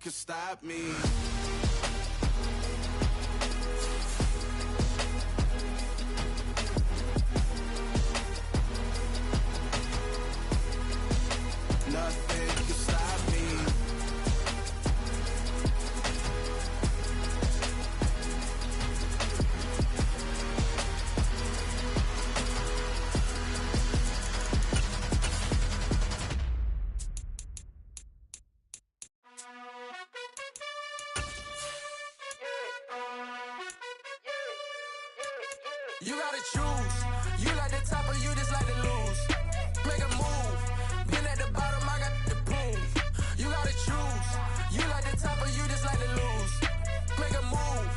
could stop me. Nothing could stop me. You gotta choose. You like the top or you just like to lose. Make a move. Been at the bottom, I got the prove. You gotta choose. You like the top or you just like to lose. Make a move.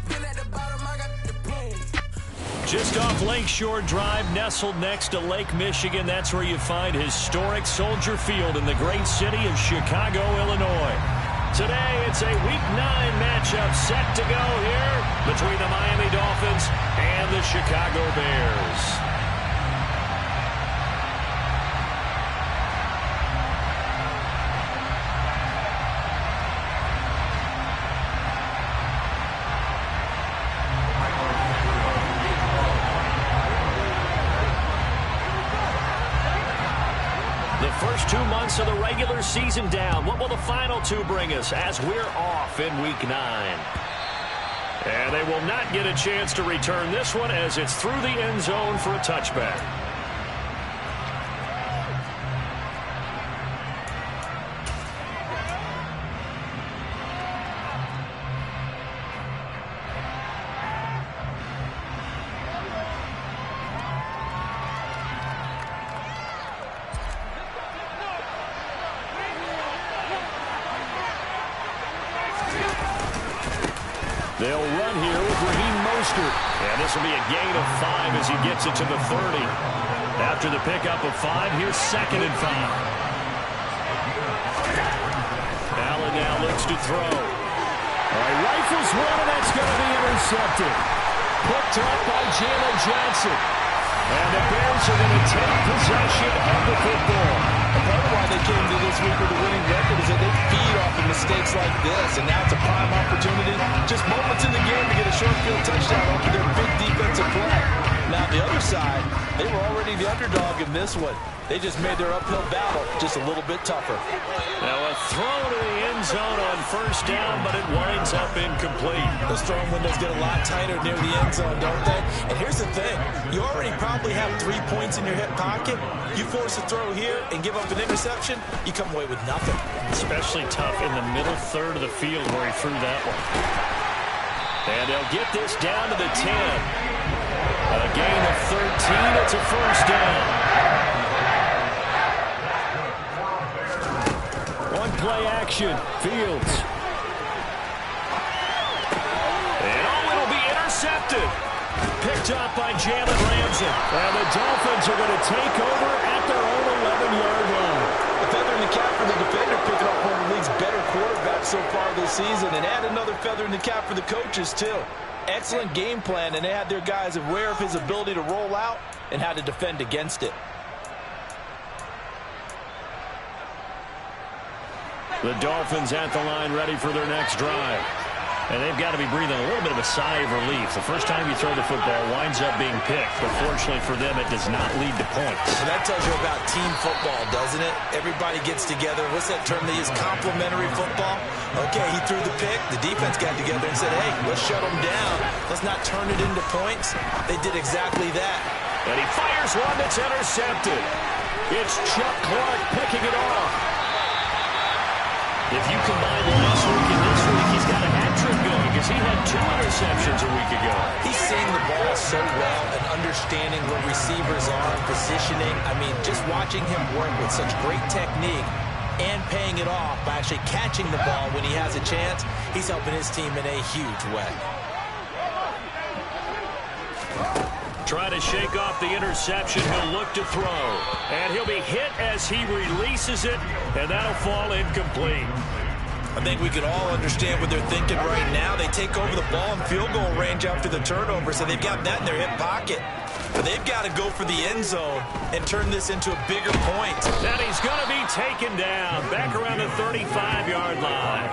Been at the bottom, I got the prove. Just off Lakeshore Drive, nestled next to Lake Michigan. That's where you find historic Soldier Field in the great city of Chicago, Illinois. Today, it's a Week 9 matchup set to go here between the Miami Dolphins and the Chicago Bears. The first 2 months of the regular season down. What will the final 2 bring us as we're off in Week 9? And they will not get a chance to return this one as it's through the end zone for a touchback. They'll run here with Raheem Mostert. And this will be a gain of 5 as he gets it to the 30. After the pickup of 5, here's 2nd and 5. Allen now looks to throw. All right, rifles one, and that's going to be intercepted. Picked up by Jalen Johnson. And the Bears are going to take possession of the football. Part of why they came to this week with a winning record is that they feed off of mistakes like this, and now it's a prime opportunity, just moments in the game to get a short field touchdown off of their big defensive play. Now, the other side, they were already the underdog in this one. They just made their uphill battle just a little bit tougher. Now a throw to the end zone on first down, but it winds up incomplete. Those throwing windows get a lot tighter near the end zone, don't they? And here's the thing. You already probably have 3 points in your hip pocket. You force a throw here and give up an interception, you come away with nothing. Especially tough in the middle third of the field where he threw that one. And they'll get this down to the 10. A gain of 13. It's a first down. One play action. Fields. And it'll be intercepted. Picked up by Jalen Ramsey. And the Dolphins are going to take over at their own 11-yard line. A feather in the cap for the defender, picking up one of the league's better quarterbacks so far this season, and add another feather in the cap for the coaches, too. Excellent game plan, and they had their guys aware of his ability to roll out and how to defend against it. The Dolphins at the line ready for their next drive. And they've got to be breathing a little bit of a sigh of relief. The first time you throw the football winds up being picked, but fortunately for them, it does not lead to points. So that tells you about team football, doesn't it? Everybody gets together. What's that term they use? Complementary football? Okay, he threw the pick. The defense got together and said, hey, let's shut them down. Let's not turn it into points. They did exactly that. And he fires one that's intercepted. It's Chuck Clark picking it off. If you combine last week and this week, he's got a hat trick going because he had 2 interceptions a week ago. He's seeing the ball so well and understanding where receivers are, positioning. I mean, just watching him work with such great technique and paying it off by actually catching the ball when he has a chance, he's helping his team in a huge way. Try to shake off the interception. He'll look to throw. And he'll be hit as he releases it, and that'll fall incomplete. I think we can all understand what they're thinking right now. They take over the ball in field goal range after the turnover, so they've got that in their hip pocket. But they've got to go for the end zone and turn this into a bigger point. And he's going to be taken down back around the 35-yard line.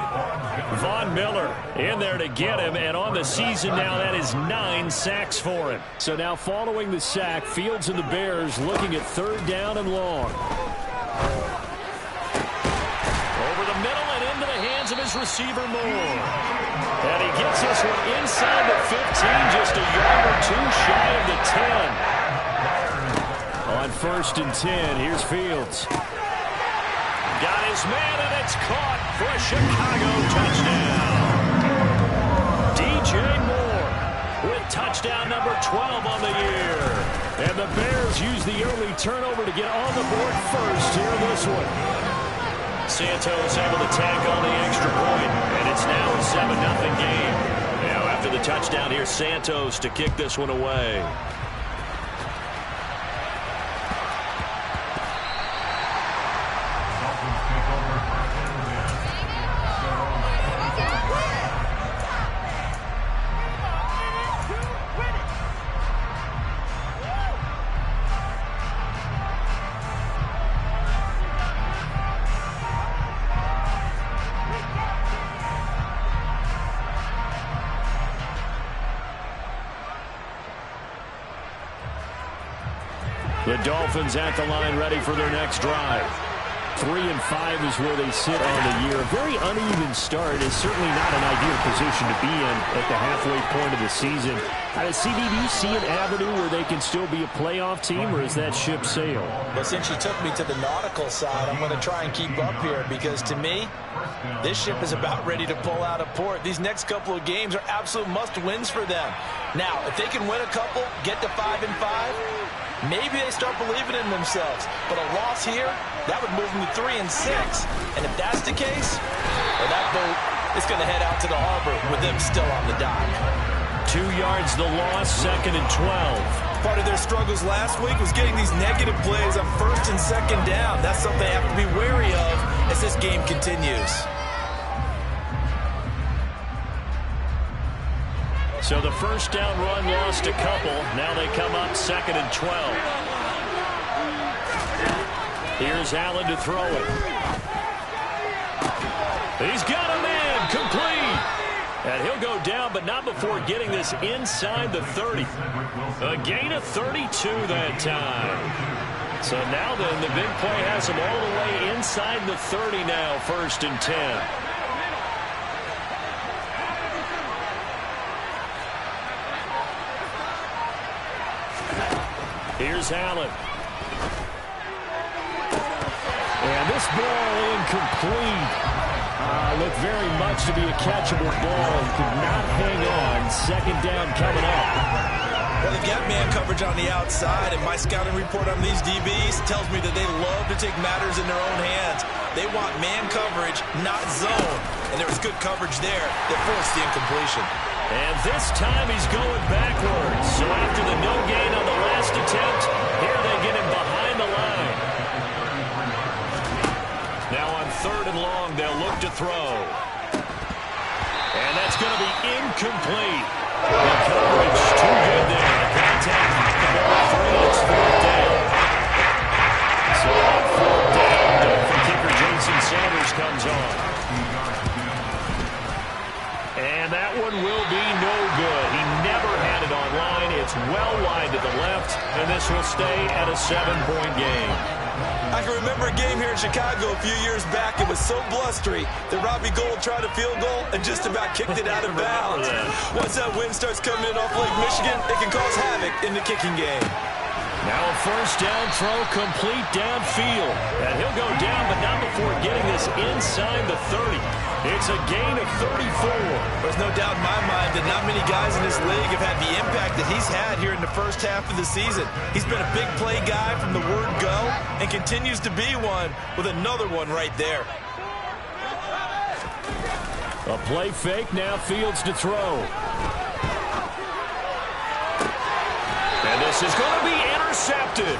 Von Miller in there to get him, and on the season now, that is 9 sacks for him. So now following the sack, Fields and the Bears looking at 3rd down and long. Over the middle and into the hands of his receiver, Moore. And he gets this one inside the 15, just a yard or 2 shy of the 10. On 1st and 10, here's Fields. Got his man, and it's caught for a Chicago touchdown. DJ Moore with touchdown number 12 on the year. And the Bears use the early turnover to get on the board first here in this one. Santos able to tack on the extra point, and it's now a 7-0 game. Now after the touchdown, here's Santos to kick this one away. The Dolphins at the line ready for their next drive. 3-5 is where they sit on the year. A very uneven start is certainly not an ideal position to be in at the halfway point of the season. CD, do you see an avenue where they can still be a playoff team, or is that ship sailed? Well, since you took me to the nautical side, I'm going to try and keep up here because, to me, this ship is about ready to pull out of port. These next couple of games are absolute must-wins for them. Now, if they can win a couple, get to 5-5, maybe they start believing in themselves. But a loss here, that would move them to 3-6. And if that's the case, well, that boat is going to head out to the harbor with them still on the dock. 2 yards the loss, 2nd and 12. Part of their struggles last week was getting these negative plays on 1st and 2nd down. That's something they have to be wary of as this game continues. So the first down run lost a couple. Now they come up 2nd and 12. Here's Allen to throw it. He's got a man, complete. And he'll go down, but not before getting this inside the 30. A gain of 32 that time. So now then, the big play has him all the way inside the 30 now, 1st and 10. Here's Allen. And this ball incomplete. Looked very much to be a catchable ball. Could not hang on. 2nd down coming up. Well, they've got man coverage on the outside, and my scouting report on these DBs tells me that they love to take matters in their own hands. They want man coverage, not zone. And there was good coverage there that forced the incompletion. And this time he's going backwards. So after the no gain on the last attempt, here they get him behind the line. Now on 3rd and long, they'll look to throw. And that's going to be incomplete. The coverage too good there. The contact knocked the ball free. It's 4th down. So on 4th down, Dolphin kicker Jason Sanders comes on. And that one will be no good. He never had it online. It's well wide to the left, and this will stay at a 7-point game. I can remember a game here in Chicago a few years back. It was so blustery that Robbie Gould tried a field goal and just about kicked it out of bounds. Once that wind starts coming in off Lake Michigan, it can cause havoc in the kicking game. Now a 1st down throw complete downfield. And he'll go down, but not before getting this inside the 30. It's a gain of 34. There's no doubt in my mind that not many guys in this league have had the impact that he's had here in the first half of the season. He's been a big play guy from the word go and continues to be one with another one right there. A play fake, now Fields to throw. And this is going to be intercepted.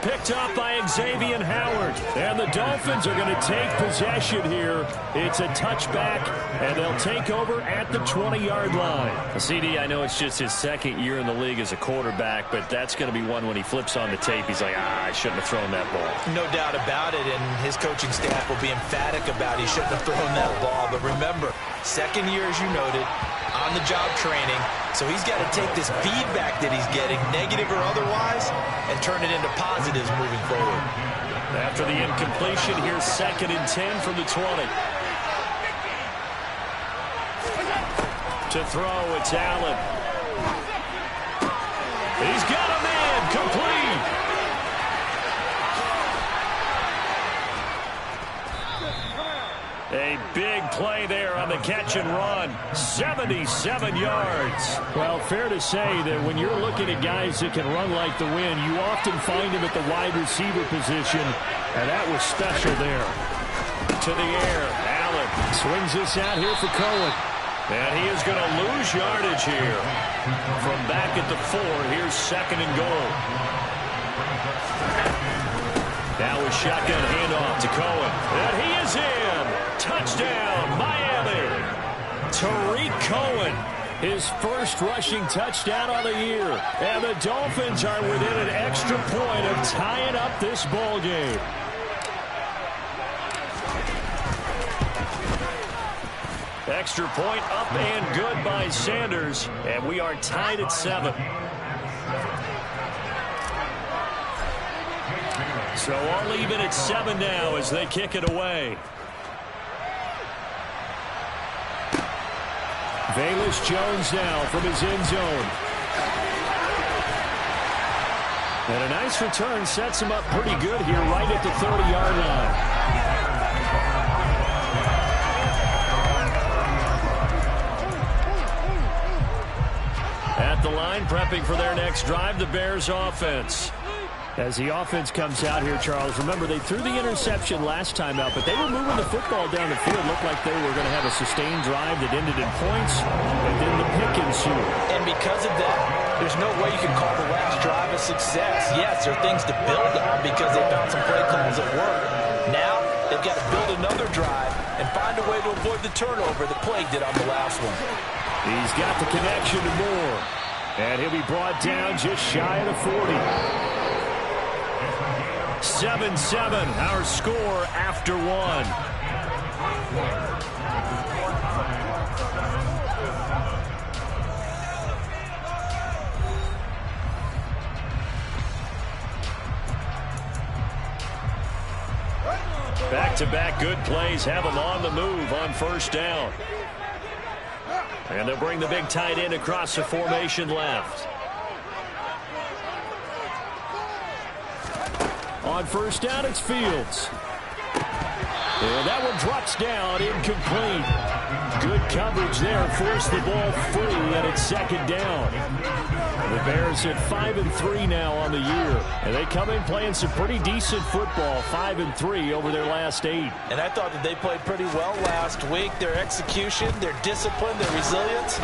Picked up by Xavier Howard. And the Dolphins are going to take possession here. It's a touchback, and they'll take over at the 20-yard line. CD, I know it's just his second year in the league as a quarterback, but that's going to be one when he flips on the tape. He's like, I shouldn't have thrown that ball. No doubt about it, and his coaching staff will be emphatic about he shouldn't have thrown that ball. But remember, second year, as you noted, on-the-job training, so he's got to take this feedback that he's getting, negative or otherwise, and turn it into positives moving forward. After the incompletion, here's 2nd and 10 from the 20. To throw, it's Allen. He's got a man, complete. A big play there on the catch and run. 77 yards. Well, fair to say that when you're looking at guys that can run like the wind, you often find him at the wide receiver position, and that was special there. To the air, Allen swings this out here for Cohen. And he is going to lose yardage here. From back at the 4, here's 2nd and goal. Now a shotgun handoff to Cohen. And he is in. Touchdown, Miami. Tariq Cohen, his first rushing touchdown on the year. And the Dolphins are within an extra point of tying up this ball game. Extra point up and good by Sanders. And we are tied at 7. So all even at 7 now as they kick it away. Velus Jones now from his end zone. And a nice return sets him up pretty good here right at the 30-yard line. At the line, prepping for their next drive, the Bears offense. As the offense comes out here, Charles, remember they threw the interception last time out, but they were moving the football down the field. Looked like they were going to have a sustained drive that ended in points, and then the pick ensued. And because of that, there's no way you can call the last drive a success. Yes, there are things to build on because they found some play calls that work. Now they've got to build another drive and find a way to avoid the turnover that plagued it on the last one. He's got the connection to Moore, and he'll be brought down just shy of the 40. 7-7, our score after 1. Back-to-back good plays have them on the move on first down. And they'll bring the big tight end across the formation left. On first down, it's Fields. And that one drops down, incomplete. Good coverage there, forced the ball free, and it's 2nd down. The Bears at 5-3 now on the year. And they come in playing some pretty decent football, 5-3 over their last 8. And I thought that they played pretty well last week. Their execution, their discipline, their resilience,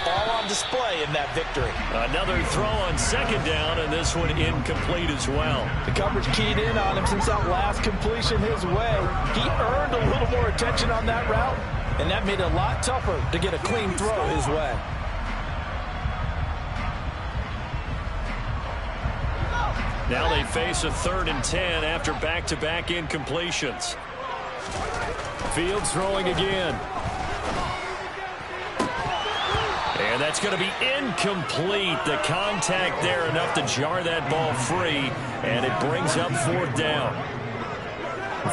all on display in that victory. Another throw on 2nd down, and this one incomplete as well. The coverage keyed in on him since that last completion his way. He earned a little more attention on that route, and that made it a lot tougher to get a clean throw his way. Now they face a 3rd and 10 after back-to-back incompletions. Fields throwing again. And that's going to be incomplete. The contact there enough to jar that ball free, and it brings up 4th down.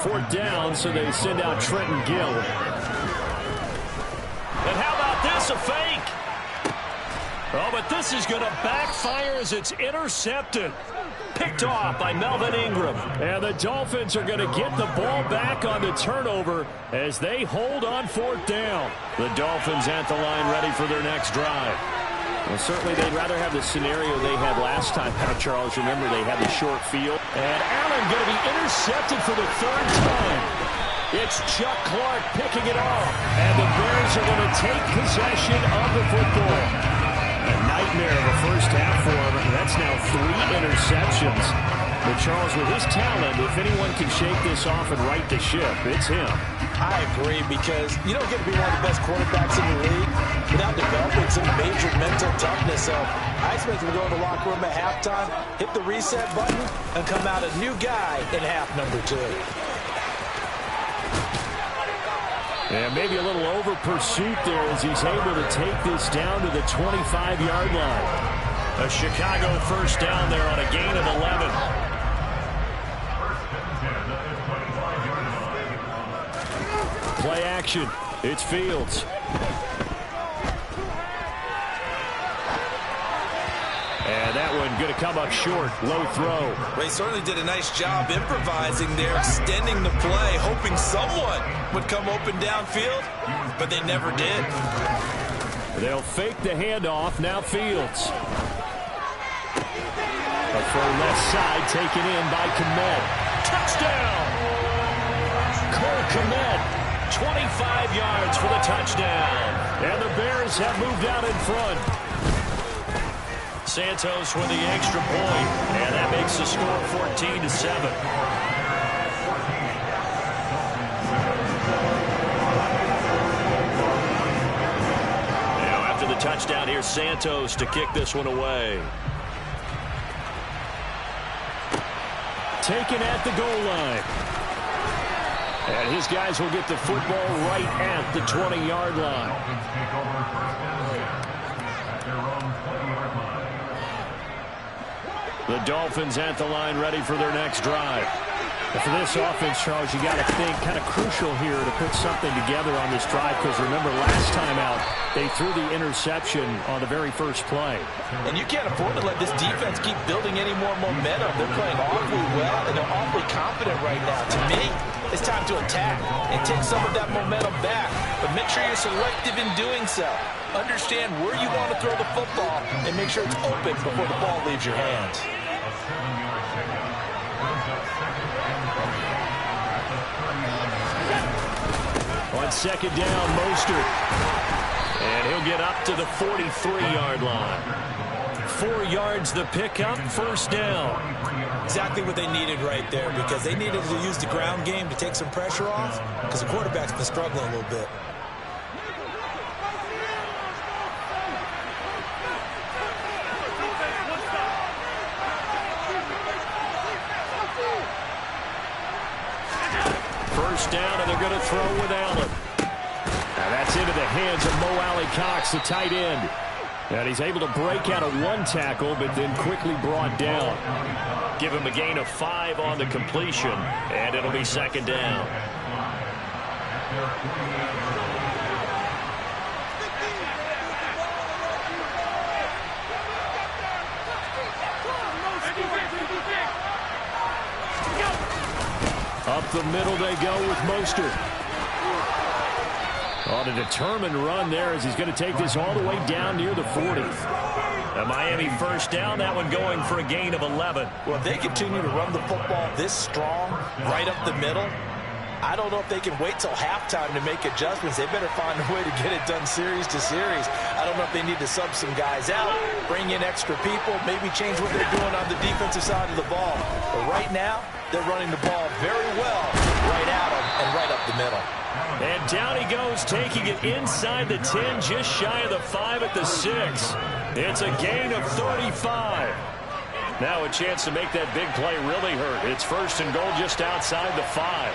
4th down, so they send out Trenton Gill. And how about this, a fake? Oh, but this is going to backfire as it's intercepted. Picked off by Melvin Ingram. And the Dolphins are going to get the ball back on the turnover as they hold on 4th down. The Dolphins at the line ready for their next drive. Well, certainly they'd rather have the scenario they had last time out, Charles. Remember, they had the short field. And Allen going to be intercepted for the 3rd time. It's Chuck Clark picking it off. And the Bears are going to take possession of the football. A nightmare of a first half for him. That's now 3 interceptions. But Charles, with his talent, if anyone can shake this off and right the ship, it's him. I agree, because you don't get to be one of the best quarterbacks in the league without developing some major mental toughness. So I expect him to go in the locker room at halftime, hit the reset button, and come out a new guy in half number 2. And maybe a little over pursuit there as he's able to take this down to the 25-yard line. A Chicago first down there on a gain of 11. Play action. It's Fields. And that one going to come up short. Low throw. They certainly did a nice job improvising there, extending the play, hoping someone would come open downfield, but they never did. They'll fake the handoff. Now Fields. A throw left side taken in by Kmet. Touchdown! Cole Kmet, 25 yards for the touchdown. And the Bears have moved out in front. Santos with the extra point, and that makes the score 14-7. Now after the touchdown, here's Santos to kick this one away. Taken at the goal line. And his guys will get the football right at the 20-yard line. The Dolphins at the line, ready for their next drive. And for this offense, Charles, you got to think kind of crucial here to put something together on this drive, because remember last time out, they threw the interception on the very first play. And you can't afford to let this defense keep building any more momentum. They're playing awfully well, and they're awfully confident right now. To me, it's time to attack and take some of that momentum back. But make sure you're selective in doing so. Understand where you want to throw the football and make sure it's open before the ball leaves your hands. On second down, Mostert. And he'll get up to the 43-yard line. 4 yards the pickup, first down. Exactly what they needed right there, because they needed to use the ground game to take some pressure off, because the quarterback's been struggling a little bit. First down, and they're going to throw with Allen. Now that's into the hands of Mo Alley-Cox, the tight end. And he's able to break out of one tackle, but then quickly brought down. Give him a gain of 5 on the completion, and it'll be second down. Up the middle they go with Mostert. On a determined run there as he's going to take this all the way down near the 40. A Miami first down, that one going for a gain of 11. Well, if they continue to run the football this strong, right up the middle, I don't know if they can wait till halftime to make adjustments. They better find a way to get it done series to series. I don't know if they need to sub some guys out, bring in extra people, maybe change what they're doing on the defensive side of the ball. But right now, they're running the ball very well right at them and right up the middle. And down he goes, taking it inside the 10, just shy of the 5 at the 6. It's a gain of 35. Now a chance to make that big play really hurt. It's first and goal just outside the 5.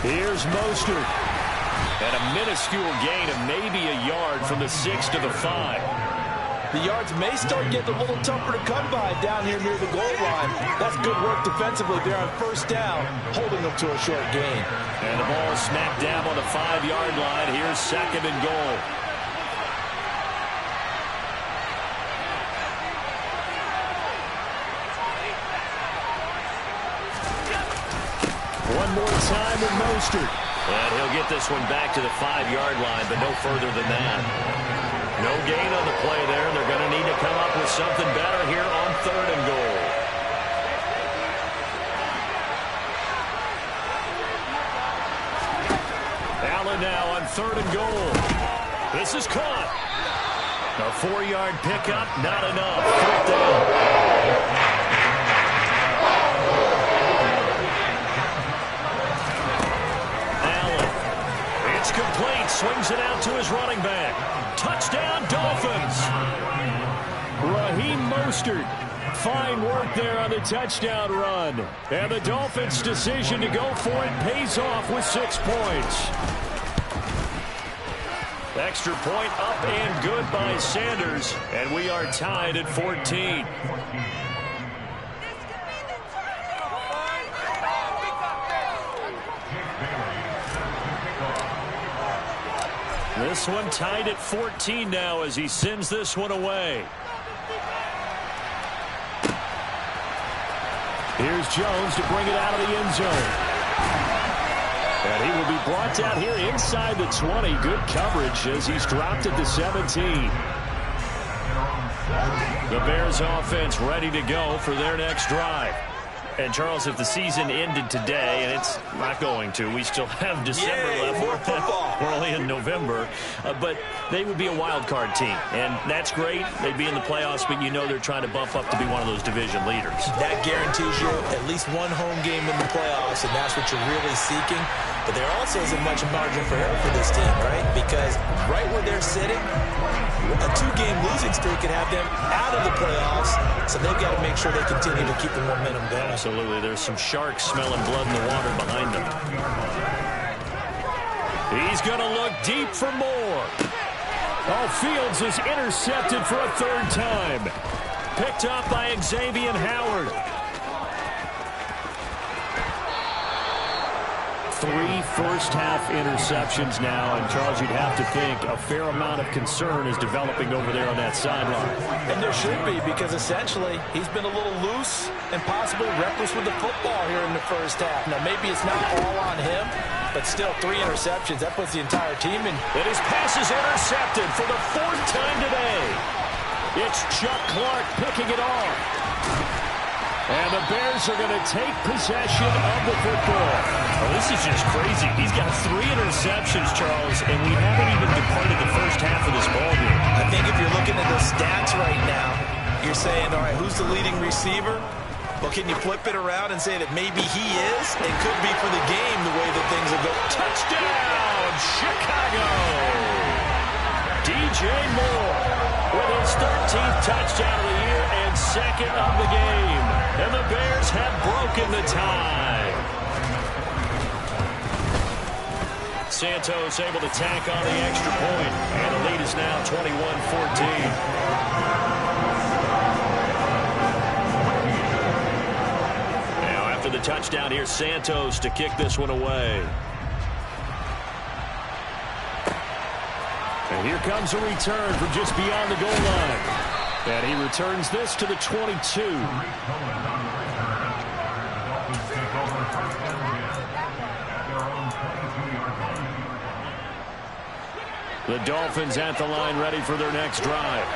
Here's Mostert. And a minuscule gain of maybe a yard from the 6 to the 5. The yards may start getting a little tougher to come by down here near the goal line. That's good work defensively there on first down, holding them to a short gain. And the ball smack dab on the 5-yard line. Here's second and goal. One more time with Mostert. And he'll get this one back to the 5-yard line, but no further than that. No gain on the play there. They're going to need to come up with something better here on third and goal. Allen now on third and goal. This is caught. A 4-yard pickup, not enough. Fourth down. Allen. It's complete. Swings it out to his running back. Touchdown, Dolphins. Raheem Mostert. Fine work there on the touchdown run. And the Dolphins' decision to go for it pays off with 6 points. Extra point up and good by Sanders. And we are tied at 14. This one tied at 14 now as he sends this one away. Here's Jones to bring it out of the end zone. And he will be brought down here inside the 20. Good coverage as he's dropped at the 17. The Bears offense ready to go for their next drive. And, Charles, if the season ended today, and it's not going to, we still have December left. We're only in November. But they would be a wild card team. And that's great. They'd be in the playoffs, but you know they're trying to bump up to be one of those division leaders. That guarantees you at least one home game in the playoffs, and that's what you're really seeking. But there also isn't much margin for error for this team, right? Because right where they're sitting, a 2-game losing streak could have them out of the playoffs. So they've got to make sure they continue to keep the momentum going. Absolutely. There's some sharks smelling blood in the water behind them. He's going to look deep for more. Oh, Fields is intercepted for a 3rd time. Picked up by Xavier Howard. 3 first-half interceptions now, and Charles, you'd have to think a fair amount of concern is developing over there on that sideline. And there should be, because essentially he's been a little loose and possibly reckless with the football here in the first half. Now, maybe it's not all on him, but still 3 interceptions. That puts the entire team in. And his pass is intercepted for the 4th time today. It's Chuck Clark picking it off. And the Bears are going to take possession of the football. Oh, this is just crazy. He's got 3 interceptions, Charles, and we haven't even departed the first half of this ballgame. I think if you're looking at the stats right now, you're saying, all right, who's the leading receiver? Well, can you flip it around and say that maybe he is? It could be for the game the way that things are going. Touchdown, Chicago! DJ Moore with his 13th touchdown of the year and 2nd of the game. And the Bears have broken the tie. Santos able to tack on the extra point. And the lead is now 21-14. Now after the touchdown, here's Santos to kick this one away. And here comes a return from just beyond the goal line. And he returns this to the 22. The Dolphins at the line ready for their next drive.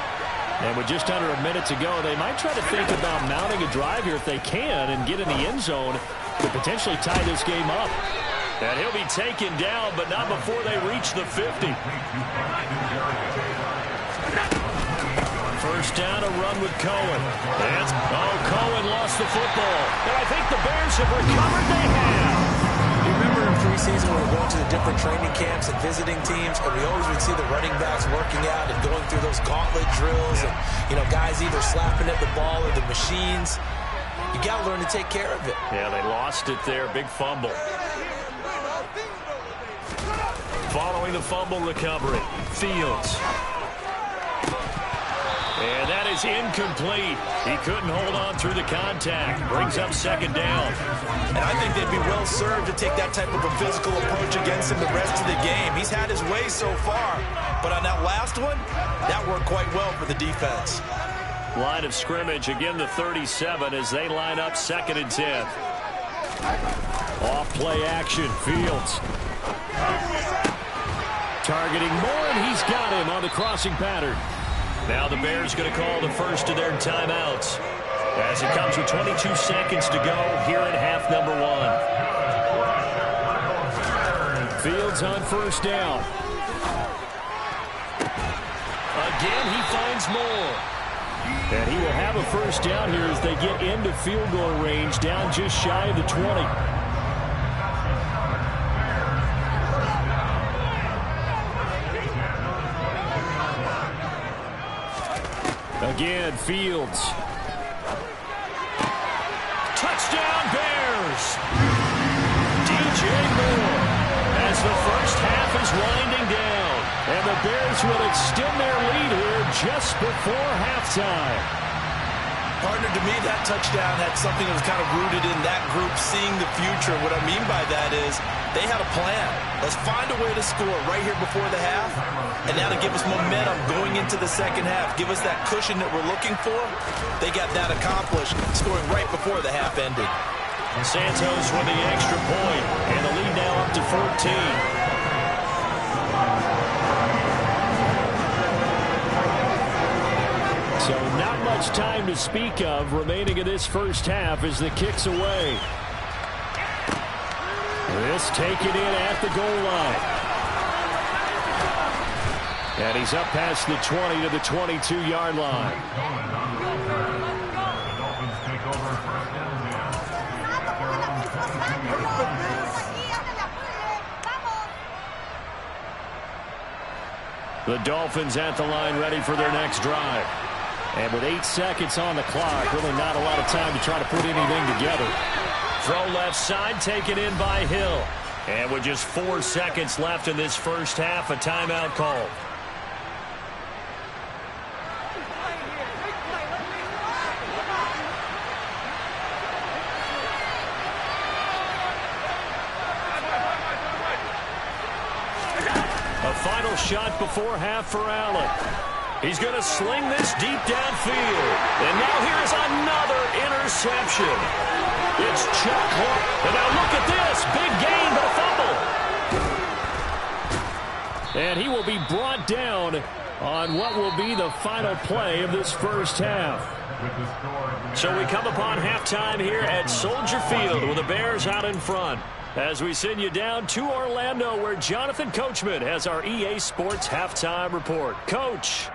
And with just under a minute to go, they might try to think about mounting a drive here if they can and get in the end zone to potentially tie this game up. And he'll be taken down, but not before they reach the 50. First down, a run with Cohen. And, Cohen lost the football. And I think the Bears have recovered. They have. You remember in preseason when we were going to the different training camps and visiting teams, and we always would see the running backs working out and going through those gauntlet drills, and, guys either slapping at the ball or the machines. You got to learn to take care of it. Yeah, they lost it there. Big fumble. Following the fumble recovery, Fields. And that is incomplete. He couldn't hold on through the contact. Brings up 2nd down. And I think they'd be well served to take that type of a physical approach against him the rest of the game. He's had his way so far. But on that last one, that worked quite well for the defense. Line of scrimmage, again the 37 as they line up 2nd and 10. Off play action, Fields. Targeting Moore, and he's got him on the crossing pattern. Now the Bears going to call the first of their timeouts as it comes with 22 seconds to go here in half number 1. Fields on first down. again. He finds more. And he will have a first down here as they get into field goal range, down just shy of the 20. Again, Fields. Touchdown, Bears! DJ Moore as the first half is winding down. And the Bears will extend their lead here just before halftime. Partner, to me, that touchdown had something that was kind of rooted in that group seeing the future. What I mean by that is they had a plan. Let's find a way to score right here before the half. And now to give us momentum going into the second half, give us that cushion that we're looking for. They got that accomplished, scoring right before the half ended. Santos with the extra point, and the lead now up to 14. So not much time to speak of remaining in this first half as the kick's away. This taken in at the goal line. And he's up past the 20 to the 22-yard line. The Dolphins at the line ready for their next drive. And with 8 seconds on the clock, really not a lot of time to try to put anything together. Throw left side, taken in by Hill. And with just 4 seconds left in this first half, a timeout call. A final shot before half for Allen. He's going to sling this deep downfield. And now here's another interception. It's Chuck Hook. And now look at this. Big gain, but a fumble. And he will be brought down on what will be the final play of this first half. So we come upon halftime here at Soldier Field with the Bears out in front. As we send you down to Orlando, where Jonathan Coachman has our EA Sports halftime report. Coach.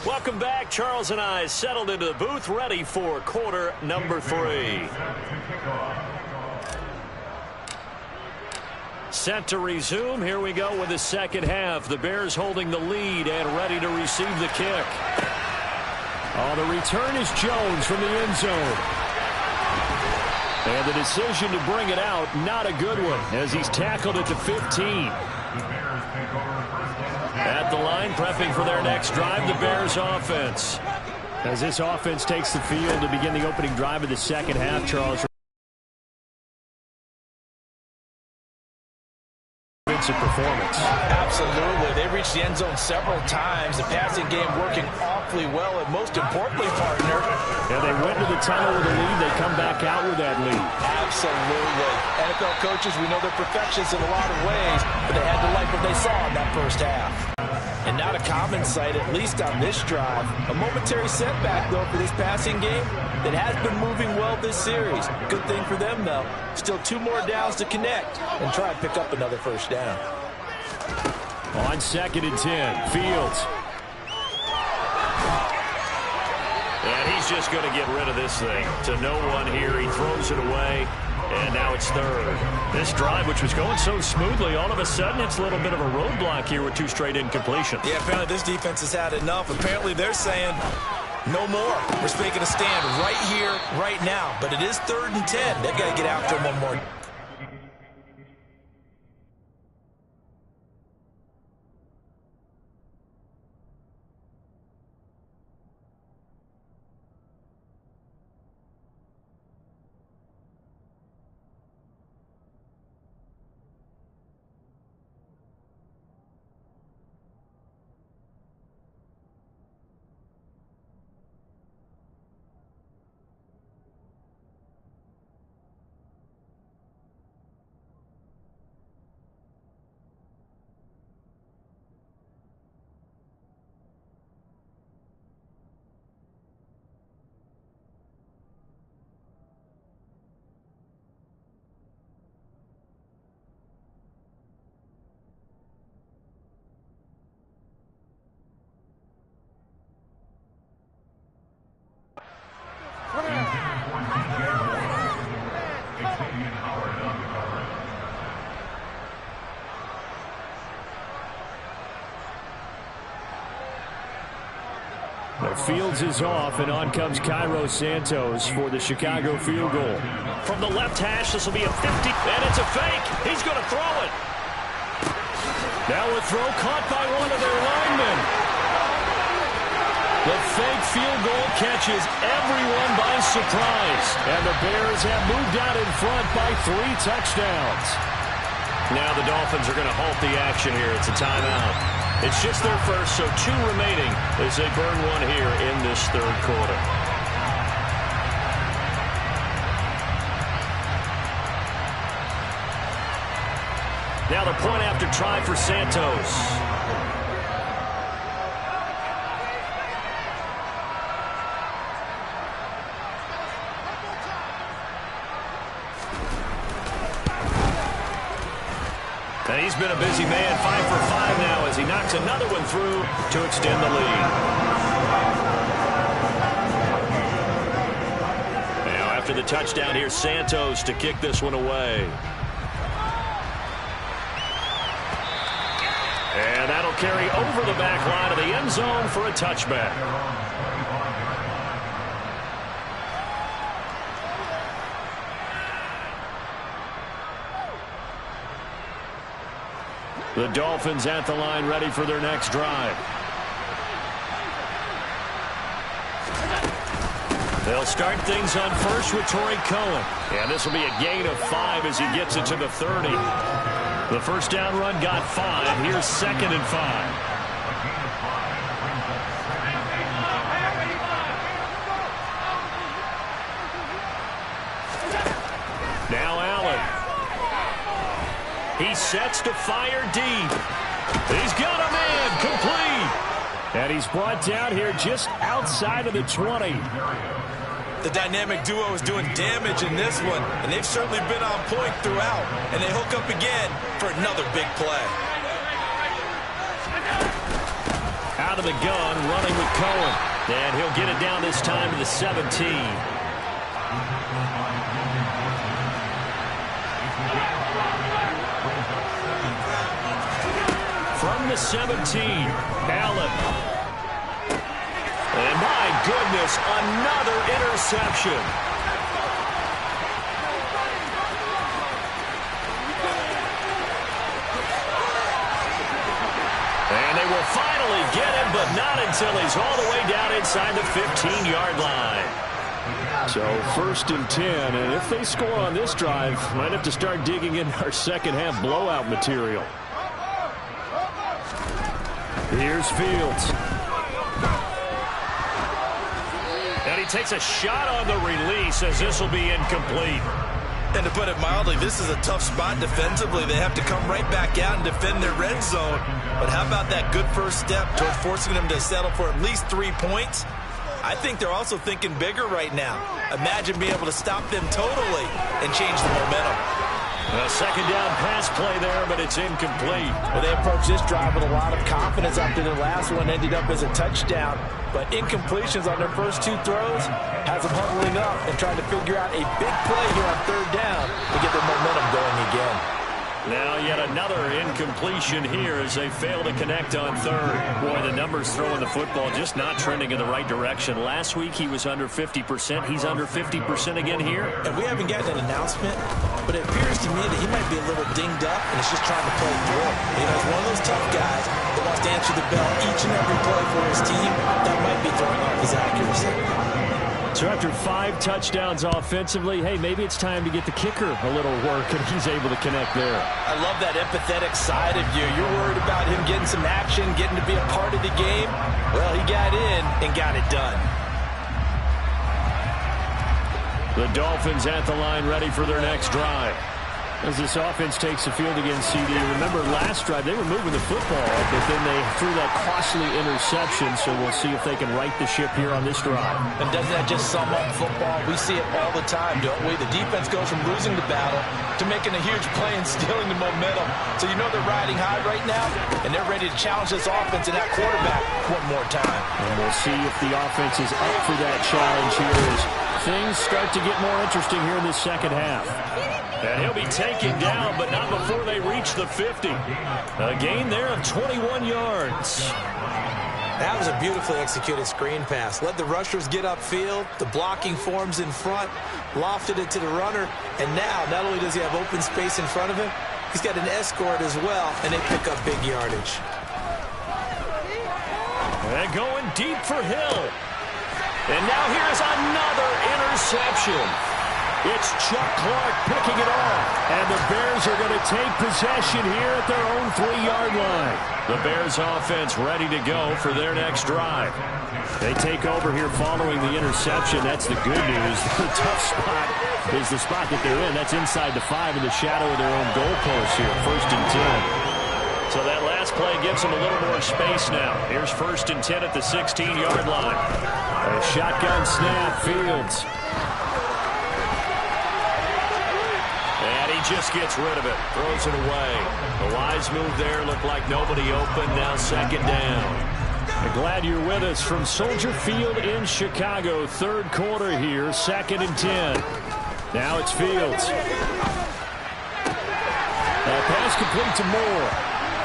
Welcome back. Charles and I settled into the booth, ready for quarter number 3. Set to resume. Here we go with the second half. The Bears holding the lead and ready to receive the kick. Oh, the return is Jones from the end zone. And the decision to bring it out, not a good one, as he's tackled at the 15. At the line, prepping for their next drive, the Bears offense. As this offense takes the field to begin the opening drive of the second half, Charles. Performance. Absolutely. They reached the end zone several times. The passing game working awfully well, and most importantly, partner. Yeah, they went to the tunnel with a lead. They come back out with that lead. Absolutely. NFL coaches, we know they're perfectionists in a lot of ways, but they had to like what they saw in that first half. And not a common sight, at least on this drive. A momentary setback, though, for this passing game that has been moving well this series. Good thing for them, though. Still 2 more downs to connect and try and pick up another first down. On 2nd and 10, Fields. And he's just going to get rid of this thing. To no one here. He throws it away. And now it's 3rd. This drive, which was going so smoothly, all of a sudden it's a little bit of a roadblock here with 2 straight incompletions. Yeah, apparently this defense has had enough. Apparently they're saying no more. We're making a stand right here, right now. But it is 3rd and 10. They've got to get after him one more. Fields is off, and on comes Cairo Santos for the Chicago field goal. From the left hash, this will be a 50, and it's a fake. He's going to throw it. Now a throw caught by one of their linemen. The fake field goal catches everyone by surprise, and the Bears have moved out in front by 3 touchdowns. Now the Dolphins are going to halt the action here. It's a timeout. It's just their first, so 2 remaining as they burn one here in this third quarter. Now the point after try for Santos. And he's been a busy man, 5 for 5 now as he knocks another one through to extend the lead. Now after the touchdown, here's Santos to kick this one away. And that'll carry over the back line of the end zone for a touchback. The Dolphins at the line ready for their next drive. They'll start things on first with Torrey Cohen. And this will be a gain of 5 as he gets it to the 30. The first down run got 5. Here's 2nd and 5. Now Allen. He sets to fire deep. He's got a man complete. And he's brought down here just outside of the 20. The dynamic duo is doing damage in this one, and they've certainly been on point throughout. And they hook up again for another big play. Out of the gun, running with Cohen. And he'll get it down this time to the 17. From the 17, Allen. And my goodness, another interception. And they will finally get him, but not until he's all the way down inside the 15-yard line. So 1st and 10, and if they score on this drive, might have to start digging in our second-half blowout material. Here's Fields. And he takes a shot on the release as this will be incomplete. And to put it mildly, this is a tough spot defensively. They have to come right back out and defend their red zone. But how about that good first step towards forcing them to settle for at least 3 points? I think they're also thinking bigger right now. Imagine being able to stop them totally and change the momentum. A second down pass play there, but it's incomplete. Well, they approached this drive with a lot of confidence after their last one ended up as a touchdown. But incompletions on their first 2 throws has them huddling up and trying to figure out a big play here on 3rd down to get their momentum going again. Now yet another incompletion here as they fail to connect on 3rd. Boy, the numbers throwing the football just not trending in the right direction. Last week he was under 50%. He's under 50% again here. And we haven't gotten an announcement, but it appears to me that he might be a little dinged up and is just trying to play through it. You know, he's one of those tough guys that wants to answer the bell each and every play for his team. That might be throwing off his accuracy. So after 5 touchdowns offensively, hey, maybe it's time to get the kicker a little work, and he's able to connect there. I love that empathetic side of you. You're worried about him getting some action, getting to be a part of the game. Well, he got in and got it done. The Dolphins at the line ready for their next drive. As this offense takes the field against CD, remember last drive they were moving the football, but then they threw that costly interception, so we'll see if they can right the ship here on this drive. And doesn't that just sum up football? We see it all the time, don't we? The defense goes from losing the battle to making a huge play and stealing the momentum. So you know they're riding high right now, and they're ready to challenge this offense and that quarterback one more time. And we'll see if the offense is up for that challenge here as things start to get more interesting here in the second half. And he'll be taken down, but not before they reach the 50. A gain there of 21 yards. That was a beautifully executed screen pass. Let the rushers get upfield, the blocking forms in front, lofted it to the runner, and now not only does he have open space in front of him, he's got an escort as well, and they pick up big yardage. And going deep for Hill. And now here's another interception. It's Chuck Clark picking it off. And the Bears are going to take possession here at their own 3-yard line. The Bears offense ready to go for their next drive. They take over here following the interception. That's the good news. The tough spot is the spot that they're in. That's inside the 5 in the shadow of their own goalpost here. 1st and 10. So that last play gives them a little more space now. Here's 1st and 10 at the 16-yard line. A shotgun snap, Fields. And he just gets rid of it. Throws it away. The wise move there. Looked like nobody open. Now 2nd down. I'm glad you're with us from Soldier Field in Chicago. 3rd quarter here. 2nd and 10. Now it's Fields. Pass complete to Moore.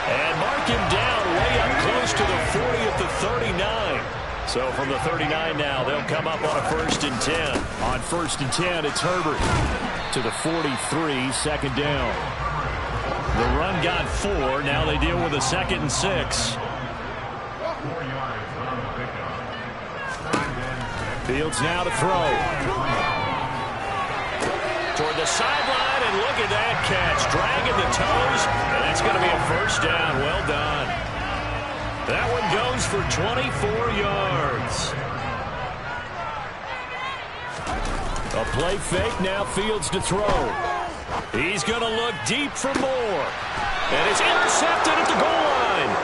And mark him down way up close to the 40 at the 39. So from the 39 now, they'll come up on a 1st and 10. On 1st and 10, it's Herbert to the 43, 2nd down. The run got 4. Now they deal with a 2nd and 6. Fields now to throw. Toward the sideline, and look at that catch. Dragging the toes, and that's going to be a 1st down. Well done. That one goes for 24 yards. A play fake, now Fields to throw. He's going to look deep for Moore. And it's intercepted at the goal line.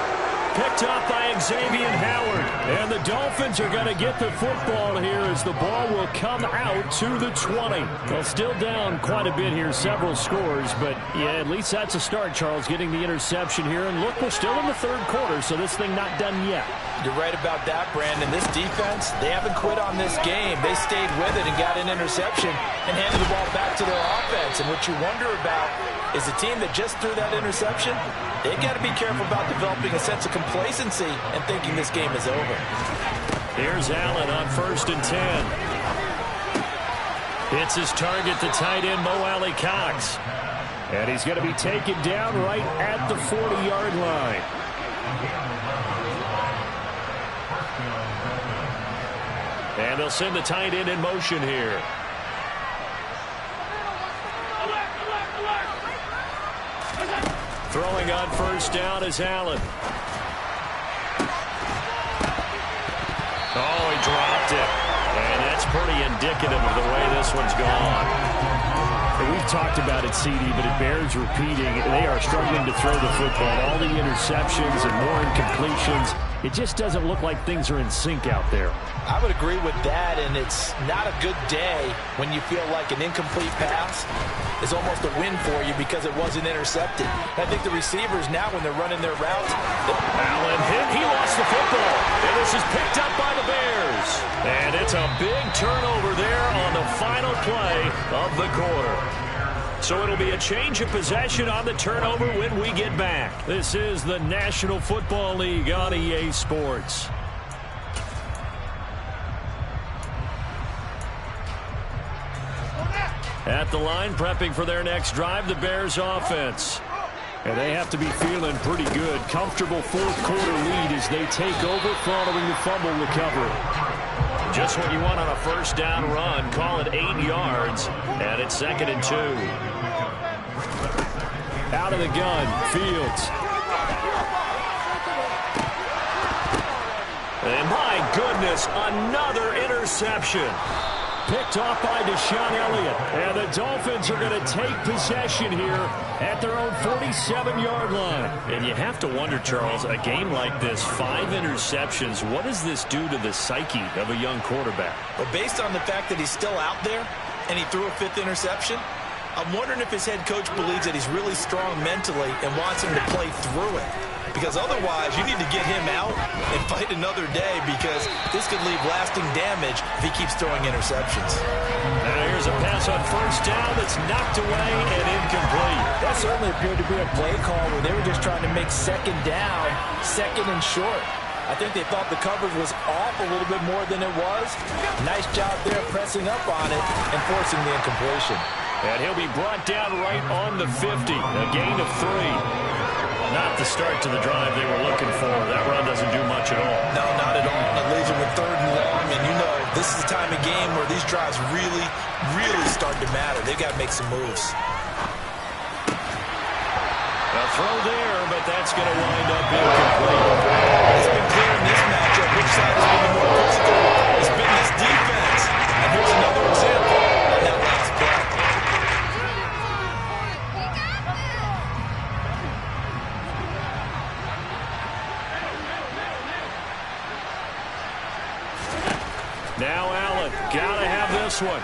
Picked up by Xavier Howard. And the Dolphins are going to get the football here as the ball will come out to the 20. Well, still down quite a bit here, several scores. But, yeah, at least that's a start, Charles, getting the interception here. And look, we're still in the 3rd quarter, so this thing not done yet. You're right about that, Brandon. This defense, they haven't quit on this game. They stayed with it and got an interception and handed the ball back to their offense. And what you wonder about is a team that just threw that interception, they got to be careful about developing a sense of complacency and thinking this game is over. Here's Allen on 1st and 10. Hits his target, the tight end, Mo Alley Cox. And he's going to be taken down right at the 40-yard line. And they'll send the tight end in motion here. Throwing on 1st down is Allen. Oh, he dropped it. And that's pretty indicative of the way this one's gone. And we've talked about it, CD, but it bears repeating. They are struggling to throw the football. All the interceptions and more incompletions. It just doesn't look like things are in sync out there. I would agree with that, and it's not a good day when you feel like an incomplete pass is almost a win for you because it wasn't intercepted. I think the receivers now, when they're running their routes... Allen hit. He lost the football. And this is picked up by the Bears. And it's a big turnover there on the final play of the quarter. So it'll be a change of possession on the turnover when we get back. This is the National Football League on EA Sports. At the line, prepping for their next drive, the Bears offense. And they have to be feeling pretty good. Comfortable 4th quarter lead as they take over following the fumble recovery. Just what you want on a 1st down run. Call it 8 yards. And it's 2nd and 2. Out of the gun, Fields. And my goodness, another interception. Picked off by Deshaun Elliott. And the Dolphins are going to take possession here at their own 47-yard line. And you have to wonder, Charles, a game like this, 5 interceptions, what does this do to the psyche of a young quarterback? Well, based on the fact that he's still out there and he threw a 5th interception, I'm wondering if his head coach believes that he's really strong mentally and wants him to play through it. Because otherwise, you need to get him out and fight another day because this could leave lasting damage if he keeps throwing interceptions. Now here's a pass on 1st down that's knocked away and incomplete. That certainly appeared to be a play call where they were just trying to make 2nd down, 2nd and short. I think they thought the coverage was off a little bit more than it was. Nice job there pressing up on it and forcing the incompletion. And he'll be brought down right on the 50. A gain of 3. Not the start to the drive they were looking for. That run doesn't do much at all. No, not at all. It leaves them with 3rd and long, and you know this is the time of game where these drives really, really start to matter. They've got to make some moves. A throw there, but that's going to wind up incomplete. It's been clear in this matchup which side has been the more physical. It's been this defense. And here's another example on that last play. Now Allen, gotta have this one.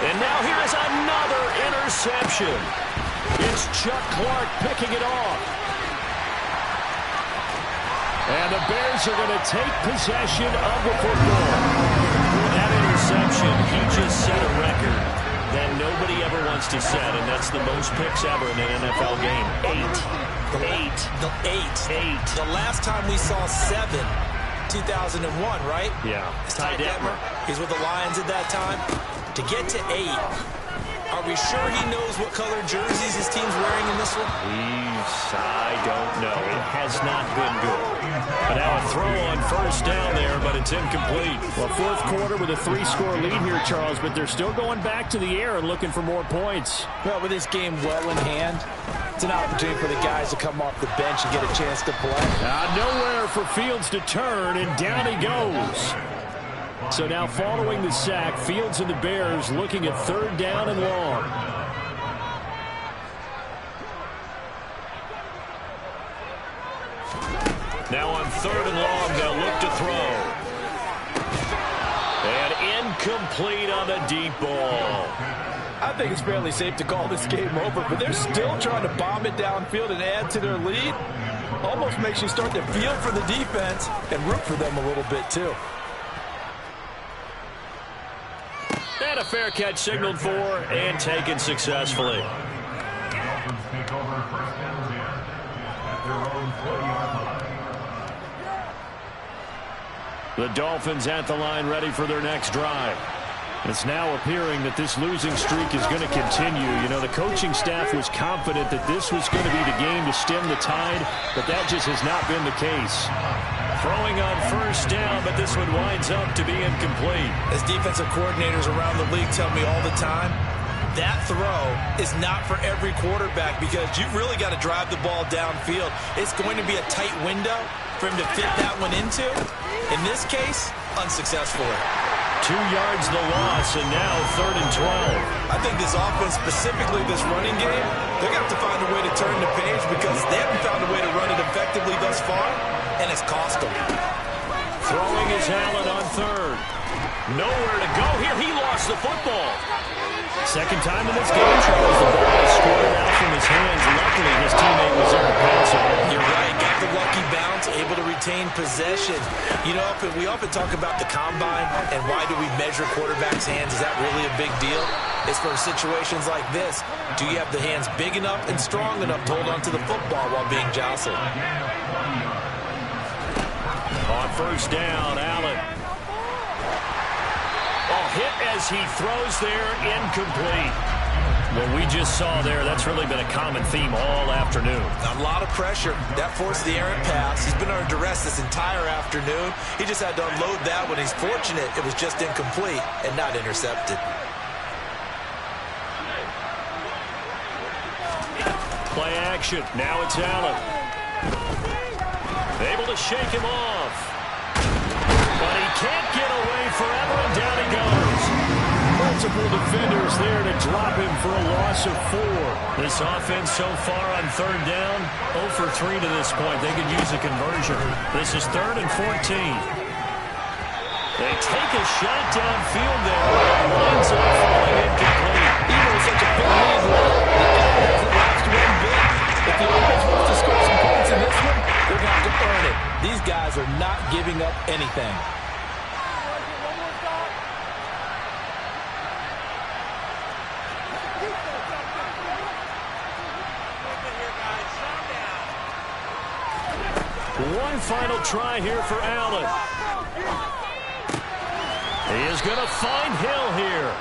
And now here's another interception. It's Chuck Clark picking it off. And the Bears are going to take possession of the football. With that interception, he just set a record that nobody ever wants to set, and that's the most picks ever in an NFL game. 8. The last time we saw 7, 2001, right? Yeah. Ty Detmer. He's with the Lions at that time. To get to 8, are we sure he knows what color jerseys his team's wearing in this one? I don't know. It has not been good. But now a throw on 1st down there, but it's incomplete. Well, 4th quarter with a 3-score lead here, Charles, but they're still going back to the air and looking for more points. Well, with this game well in hand, it's an opportunity for the guys to come off the bench and get a chance to play. Nowhere for Fields to turn, and down he goes. So now following the sack, Fields and the Bears looking at 3rd down and long. Now on 3rd and long, they'll look to throw. And incomplete on the deep ball. I think it's fairly safe to call this game over, but they're still trying to bomb it downfield and add to their lead. Almost makes you start to feel for the defense and root for them a little bit, too. And a fair catch signaled for and taken successfully. The Dolphins at the line ready for their next drive. It's now appearing that this losing streak is going to continue. You know, the coaching staff was confident that this was going to be the game to stem the tide, but that just has not been the case. Throwing on 1st down, but this one winds up to be incomplete. As defensive coordinators around the league tell me all the time, that throw is not for every quarterback because you've really got to drive the ball downfield. It's going to be a tight window for him to fit that one into. In this case, unsuccessfully. 2 yards the loss, and now 3rd and 12. I think this offense, specifically this running game, they're going to have to find a way to turn the page because they haven't found a way to run it effectively thus far, and it's cost them. Throwing is Allen on 3rd. Nowhere to go here. He lost the football. Second time in this game, Charles. The ball is squirted out from his hands. Luckily, his teammate was there to pass it. You're right. Got the lucky bounce, able to retain possession. You know, we often talk about the combine and why do we measure quarterbacks' hands. Is that really a big deal? It's for situations like this. Do you have the hands big enough and strong enough to hold on to the football while being jostled? On 1st down, Allen. Hit as he throws there, incomplete. What we just saw there, that's really been a common theme all afternoon. A lot of pressure. That forced the errant pass. He's been under duress this entire afternoon. He just had to unload that one. He's fortunate it was just incomplete and not intercepted. Play action. Now it's Allen. Able to shake him off. But he can't get away forever, and down he goes. Multiple defenders there to drop him for a loss of 4. This offense so far on 3rd down, 0 for 3 to this point. They could use a conversion. This is 3rd and 14. They take a shot downfield there. Winds up falling incomplete. Even with such a big lead, the doesn't last one bit. If the offense wants to score some points in this one, they're going to have to earn it. These guys are not giving up anything. One final try here for Allen. He is going to find Hill here.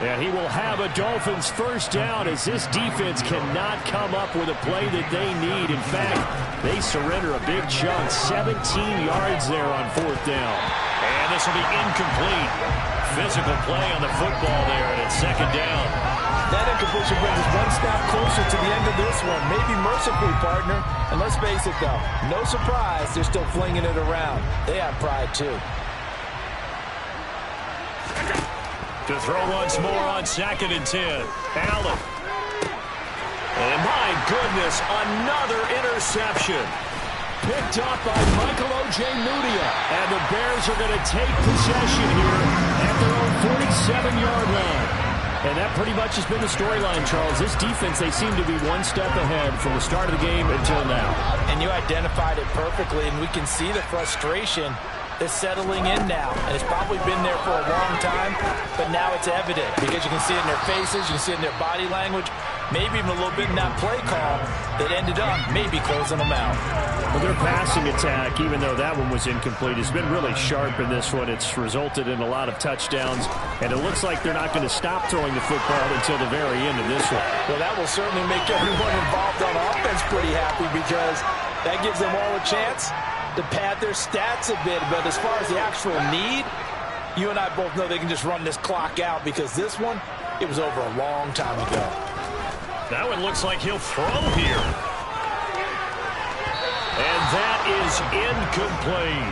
And he will have a Dolphins first down as this defense cannot come up with a play that they need. In fact, they surrender a big chunk, 17 yards there on fourth down. And this will be incomplete. Physical play on the football there, and it's second down. That incompletion brings us one step closer to the end of this one. Maybe mercifully, partner. And let's face it, though, no surprise, they're still flinging it around. They have pride, too. To throw once more on 2nd and 10. Allen. And my goodness, another interception. Picked up by Michael O.J. Mudia. And the Bears are going to take possession here at their own 47-yard line. And that pretty much has been the storyline, Charles. This defense, they seem to be one step ahead from the start of the game until now. And you identified it perfectly, and we can see the frustration is settling in now, and it's probably been there for a long time, but now it's evident because you can see it in their faces, you can see it in their body language, maybe even a little bit in that play call that ended up maybe closing them out. Well, their passing attack, even though that one was incomplete, has been really sharp in this one. It's resulted in a lot of touchdowns, and it looks like they're not going to stop throwing the football until the very end of this one. Well, that will certainly make everyone involved on offense pretty happy because that gives them all a chance to pad their stats a bit. But as far as the actual need, you and I both know they can just run this clock out because this one, it was over a long time ago. That one looks like he'll throw here. And that is incomplete.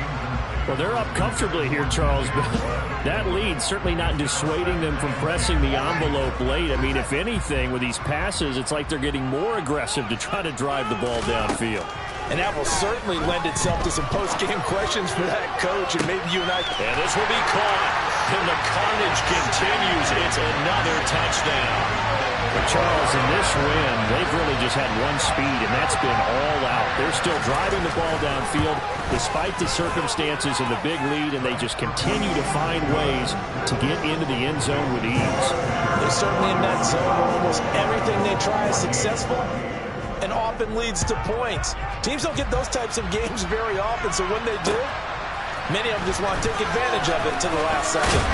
Well, they're up comfortably here, Charles, but that lead certainly not dissuading them from pressing the envelope late. I mean, if anything, with these passes, it's like they're getting more aggressive to try to drive the ball downfield. And that will certainly lend itself to some post-game questions for that coach, and maybe you and I. And this will be caught, and the carnage continues. It's another touchdown. But Charles, in this win, they've really just had one speed, and that's been all out. They're still driving the ball downfield despite the circumstances and the big lead, and they just continue to find ways to get into the end zone with ease. They're certainly in that zone where almost everything they try is successful and often leads to points. Teams don't get those types of games very often, so when they do, many of them just want to take advantage of it to the last second.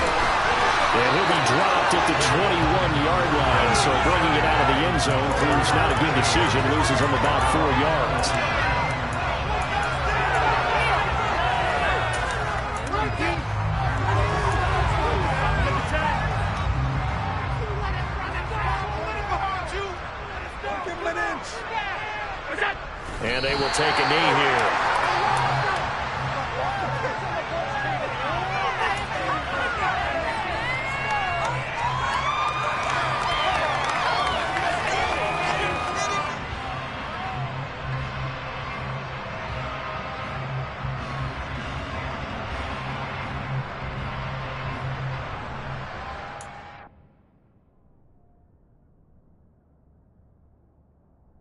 And he'll be dropped at the 21-yard line, so bringing it out of the end zone proves not a good decision, loses him about 4 yards. And they will take a knee here.